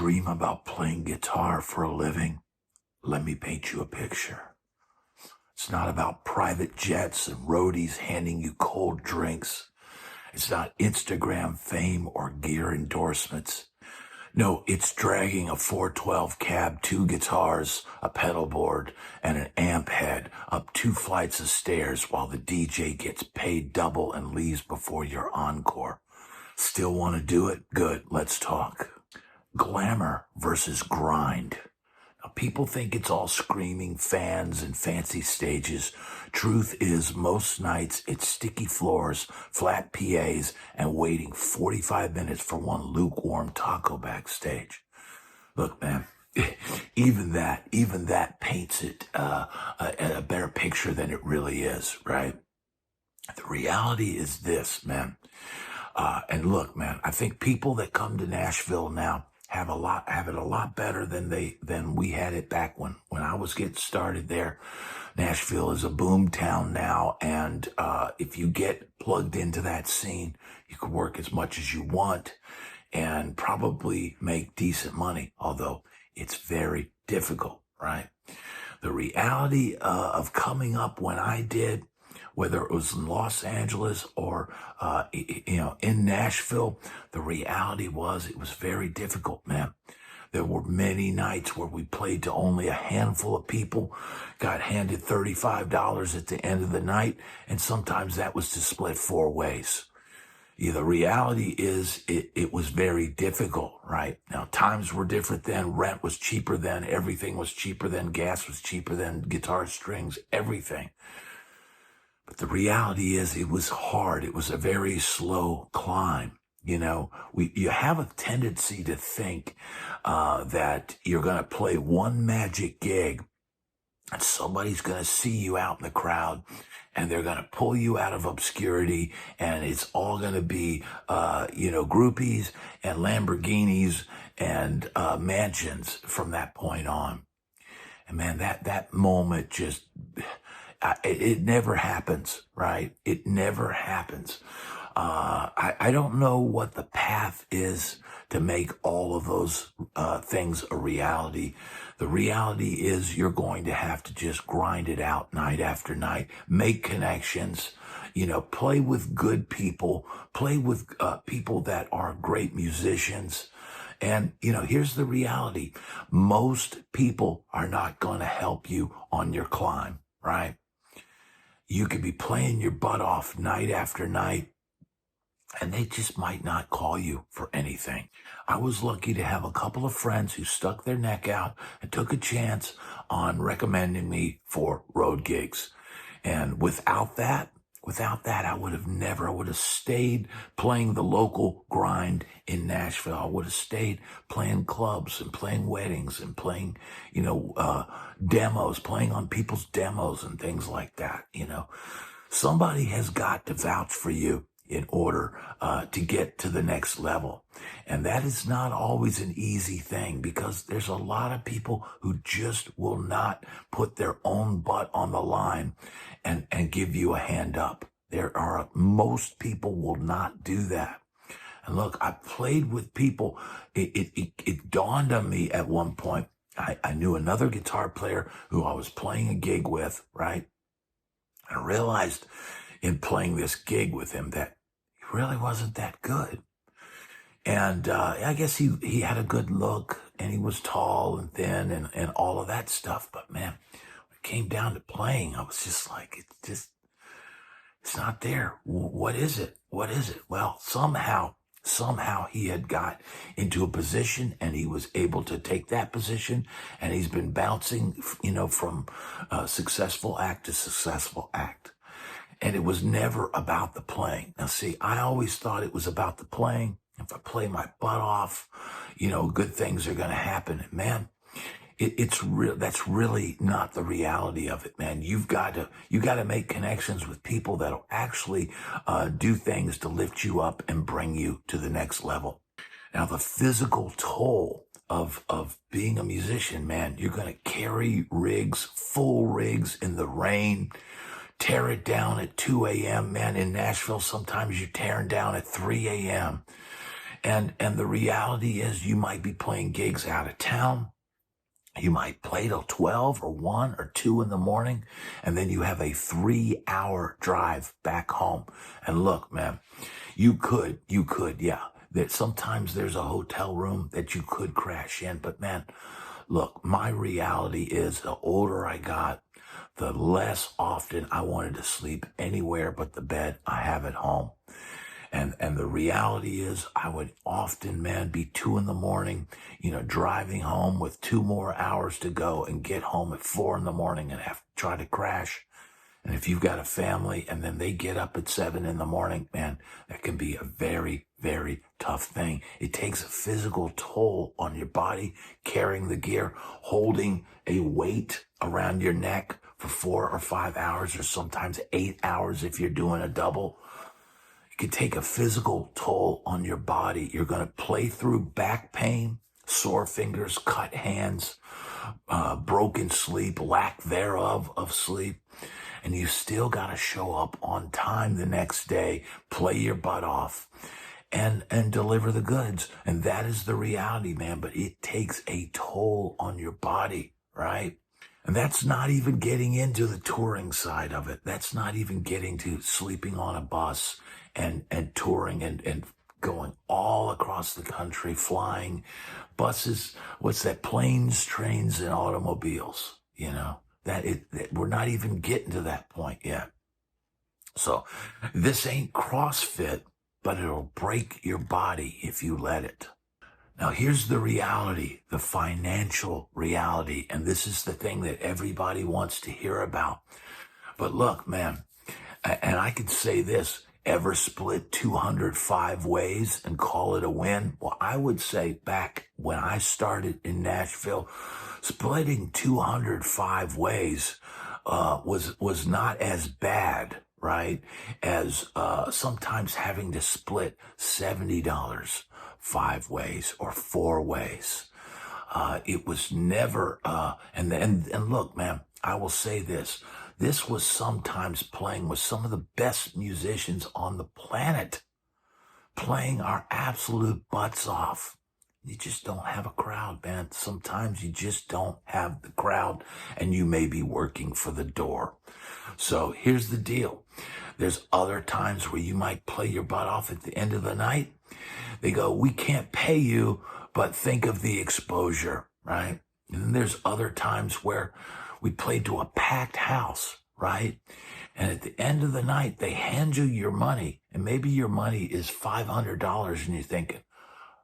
dream about playing guitar for a living? Let me paint you a picture. It's not about private jets and roadies handing you cold drinks. It's not Instagram fame or gear endorsements. No, it's dragging a 412 cab, 2 guitars, a pedal board, and an amp head up 2 flights of stairs while the DJ gets paid double and leaves before your encore. Still want to do it? Good, let's talk. Glamour versus grind. Now, people think it's all screaming fans and fancy stages. Truth is, most nights it's sticky floors, flat PAs, and waiting 45 minutes for one lukewarm taco backstage. Look, man, even that paints it a better picture than it really is, right? The reality is this, man. And look, man, I think people that come to Nashville now have it a lot better than we had it back when I was getting started there. Nashville is a boom town now, and if you get plugged into that scene, you can work as much as you want and probably make decent money, although it's very difficult, right? The reality of coming up when I did, whether it was in Los Angeles or, in Nashville, the reality was it was very difficult, man. There were many nights where we played to only a handful of people, got handed $35 at the end of the night, and sometimes that was to split 4 ways. Yeah, the reality is it was very difficult, right? Now, times were different then. Rent was cheaper then. Everything was cheaper then. Gas was cheaper then. Guitar strings, everything. But the reality is it was hard. It was a very slow climb. You have a tendency to think that you're going to play one magic gig and somebody's going to see you out in the crowd and they're going to pull you out of obscurity and it's all going to be, groupies and Lamborghinis and mansions from that point on. And man, that moment just... it never happens, right? It never happens. I don't know what the path is to make all of those things a reality. The reality is you're going to have to just grind it out night after night, make connections, play with good people, play with people that are great musicians. And, here's the reality. Most people are not going to help you on your climb, right? You could be playing your butt off night after night, and they just might not call you for anything. I was lucky to have a couple of friends who stuck their neck out and took a chance on recommending me for road gigs. And without that, I would have stayed playing the local grind in Nashville. I would have stayed playing clubs and playing weddings and playing, demos, playing on people's demos and things like that. Somebody has got to vouch for you in order to get to the next level. And that is not always an easy thing because there's a lot of people who just will not put their own butt on the line and give you a hand up. Most people will not do that. And look, I played with people. It dawned on me at one point. I knew another guitar player who I was playing a gig with, right? And I realized in playing this gig with him that he really wasn't that good. And I guess he had a good look and he was tall and thin and all of that stuff. But man, when it came down to playing, I was just like, it's not there. What is it? What is it? Well, somehow he had got into a position and he was able to take that position and he's been bouncing, from successful act to successful act. And it was never about the playing. Now, see, I always thought it was about the playing. If I play my butt off, good things are going to happen. And man, that's really not the reality of it, man. You got to make connections with people that'll actually do things to lift you up and bring you to the next level. Now, the physical toll of being a musician, man, you're going to carry rigs, full rigs in the rain, tear it down at 2 a.m. Man, in Nashville, sometimes you're tearing down at 3 a.m. And the reality is you might be playing gigs out of town. You might play till 12 or 1 or 2 in the morning, and then you have a 3-hour drive back home. And look, man, you could, yeah. That sometimes there's a hotel room that you could crash in, but man, look, my reality is the older I got, the less often I wanted to sleep anywhere but the bed I have at home. And the reality is I would often, man, be 2 in the morning, driving home with 2 more hours to go and get home at 4 in the morning and have to try to crash. And if you've got a family and then they get up at 7 in the morning, man, that can be a very, very tough thing. It takes a physical toll on your body, carrying the gear, holding a weight around your neck for 4 or 5 hours, or sometimes 8 hours if you're doing a double. It can take a physical toll on your body. You're going to play through back pain, sore fingers, cut hands, broken sleep, lack thereof of sleep. And you still got to show up on time the next day, play your butt off, and deliver the goods. And that is the reality, man. But it takes a toll on your body, right? And that's not even getting into the touring side of it. That's not even getting to sleeping on a bus and touring and going all across the country, flying buses, planes, trains, and automobiles, that we're not even getting to that point yet. So this ain't CrossFit, but it'll break your body if you let it. Now, here's the reality, the financial reality, and this is the thing that everybody wants to hear about. But look, man, and I can say this, ever split 205 ways and call it a win? Well, I would say back when I started in Nashville, splitting 205 ways was not as bad, right, as sometimes having to split $70 5 ways or 4 ways. It was never, and look, man, I will say this. This was sometimes playing with some of the best musicians on the planet, playing our absolute butts off. You just don't have a crowd, man. Sometimes you just don't have the crowd, and you may be working for the door. So here's the deal. There's other times where you might play your butt off at the end of the night. They go, we can't pay you, but think of the exposure, right? And then there's other times where we played to a packed house, right? And at the end of the night, they hand you your money, and maybe your money is $500, and you're thinking,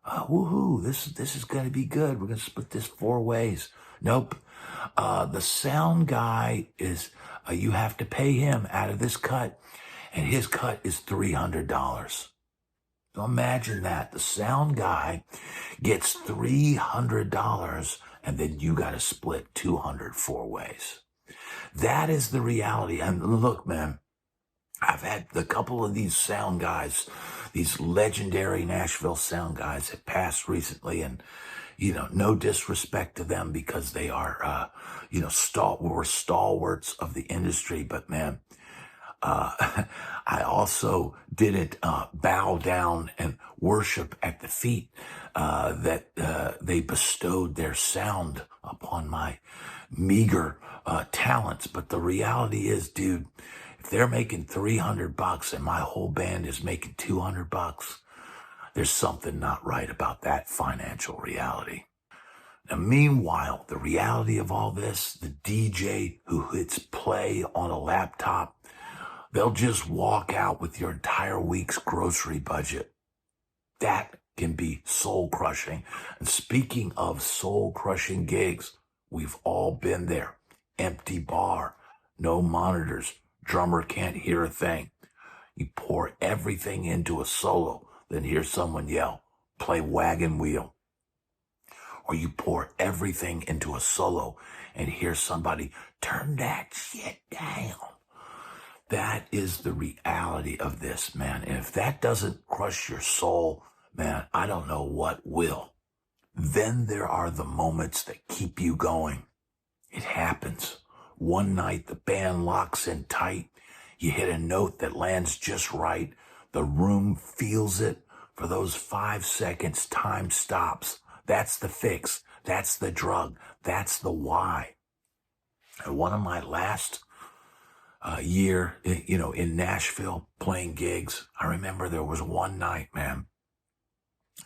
oh, woohoo, this is going to be good. We're going to split this 4 ways. Nope. The sound guy is, you have to pay him out of this cut, and his cut is $300. So imagine that. The sound guy gets $300, and then you got to split 204 ways. That is the reality. And look, man, I've had a couple of these sound guys, these legendary Nashville sound guys that passed recently, and, no disrespect to them because they are, were stalwarts of the industry, but man, I also didn't bow down and worship at the feet that they bestowed their sound upon my meager talents. But the reality is, dude, if they're making $300 and my whole band is making $200, there's something not right about that financial reality. Now, meanwhile, the reality of all this, the DJ who hits play on a laptop, they'll just walk out with your entire week's grocery budget. That can be soul-crushing. And speaking of soul-crushing gigs, we've all been there. Empty bar, no monitors, drummer can't hear a thing. You pour everything into a solo, then hear someone yell, play Wagon Wheel. Or you pour everything into a solo and hear somebody, turn that shit down. That is the reality of this, man. And if that doesn't crush your soul, man, I don't know what will. Then there are the moments that keep you going. It happens. One night the band locks in tight. You hit a note that lands just right. The room feels it. For those 5 seconds, time stops. That's the fix. That's the drug. That's the why. And one of my last year, in Nashville playing gigs, I remember there was one night, man.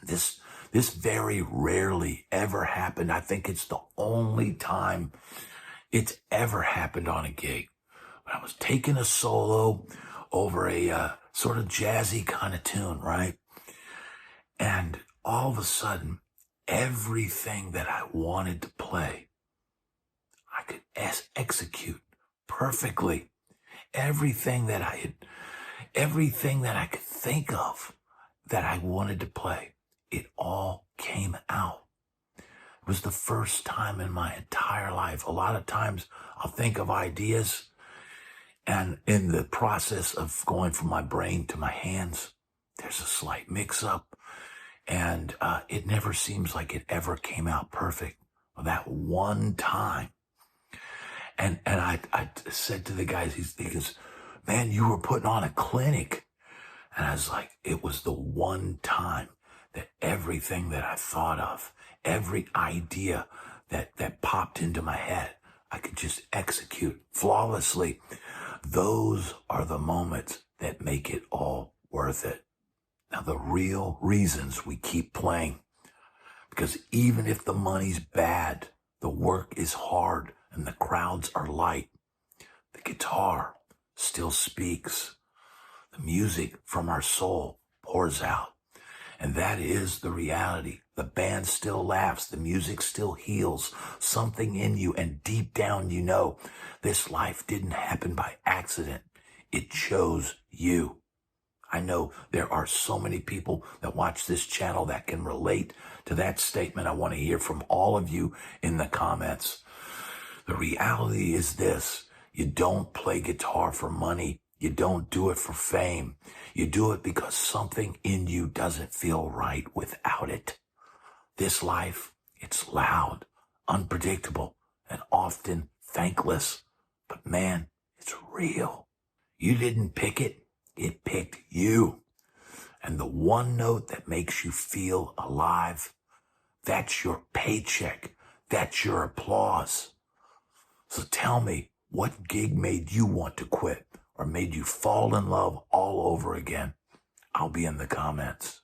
This very rarely ever happened. I think it's the only time it's ever happened on a gig. When I was taking a solo over a sort of jazzy kind of tune, right? And all of a sudden, everything that I wanted to play, I could execute perfectly. Everything that I could think of that I wanted to play, it all came out. It was the first time in my entire life. A lot of times I'll think of ideas, and in the process of going from my brain to my hands, there's a slight mix up, and it never seems like it ever came out perfect. Well, that one time, and I said to the guys, he goes, man, you were putting on a clinic. And I was like, it was the one time that everything that I thought of, every idea that popped into my head, I could just execute flawlessly. Those are the moments that make it all worth it. Now, the real reasons we keep playing, because even if the money's bad, the work is hard, and the crowds are light, the guitar still speaks. The music from our soul pours out. And that is the reality. The band still laughs. The music still heals something in you. And deep down, you know, this life didn't happen by accident. It chose you. I know there are so many people that watch this channel that can relate to that statement. I want to hear from all of you in the comments. The reality is this: you don't play guitar for money. You don't do it for fame. You do it because something in you doesn't feel right without it. This life, it's loud, unpredictable, and often thankless. But man, it's real. You didn't pick it. It picked you. And the one note that makes you feel alive, that's your paycheck. That's your applause. So tell me, what gig made you want to quit or made you fall in love all over again? I'll be in the comments.